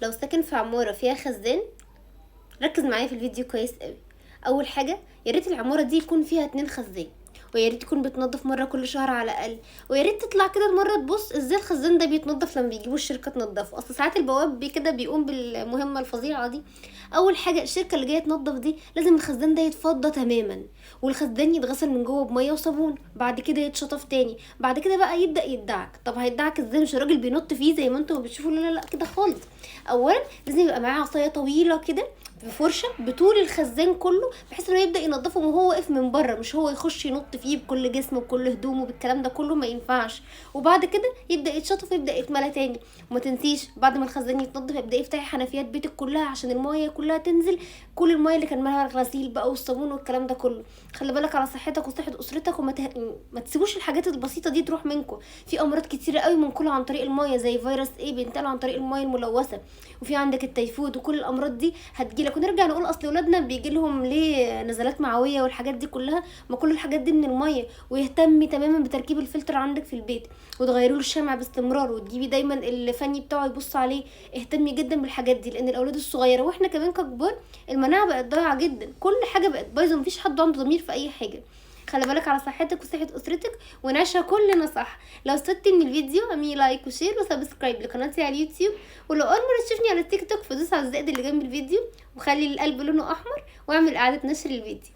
لو ساكن في عمارة فيها خزان، ركز معايا في الفيديو كويس قوي. اول حاجة، يا ريت العمارة دي يكون فيها 2 خزان، ويا ريت تكون بتنظف مرة كل شهر على الاقل، ويا ريت تطلع كده مرة تبص ازاي الخزان ده بيتنضف لما بيجيبوا الشركة تنضفه. اصل ساعات البواب كده بيقوم بالمهمة الفظيعة دي. اول حاجة، الشركة اللي جاية تنضف دي لازم الخزان ده يتفضى تماما، والخزان يتغسل من جوه بمية وصابون، بعد كده يتشطف تاني، بعد كده بقى يبدأ يدعك. طب هيدعك ازاي؟ مش الراجل بينط فيه زي ما انتوا بتشوفوا؟ لا لا لا، كده خالص. اولا لازم يبقى معاه عصايه طويله كده بفرشه بطول الخزان كله، بحيث انه يبدا ينضفه وهو واقف من بره، مش هو يخش ينط فيه بكل جسمه بكل هدومه بالكلام ده كله، ما ينفعش. وبعد كده يبدا يتشطف ويبدا يتملى تاني. وما تنسيش بعد ما الخزان يتنضف يبدا يفتحي حنفيات بيتك كلها عشان المايه كلها تنزل، كل المايه اللي كان مالها الغسيل بقى والصابون والكلام ده كله. خلي بالك على صحتك وصحه اسرتك، ما تسيبوش الحاجات البسيطه دي تروح منكم. في امراض كتيره قوي منقوله عن طريق المايه، زي فيروس ايه بينتقل عن طريق المايه الملوثه، وفي عندك التيفود، وكل الامراض دي هتجيلك. ونرجع نقول اصل ولادنا بيجي لهم ليه نزلات معويه والحاجات دي كلها، ما كل الحاجات دي من الميه. ويهتمي تماما بتركيب الفلتر عندك في البيت، وتغيروا له الشمع باستمرار، وتجيبي دايما الفني بتاعه يبص عليه. اهتمي جدا بالحاجات دي، لان الاولاد الصغيره واحنا كمان ككبار المناعه بقت ضايعه جدا، كل حاجه بقت بايظه، مفيش حد عنده ضمير في اي حاجه. خلي بالك على صحتك وصحة اسرتك، ونعيشها كلنا صح. لو استفدتي من الفيديو اعملي لايك وشير وسبسكرايب لقناتي على اليوتيوب، ولو اول مره تشوفني على التيك توك فدوس على الزائد اللي جنب الفيديو وخلي القلب لونه احمر، واعمل اعاده نشر الفيديو.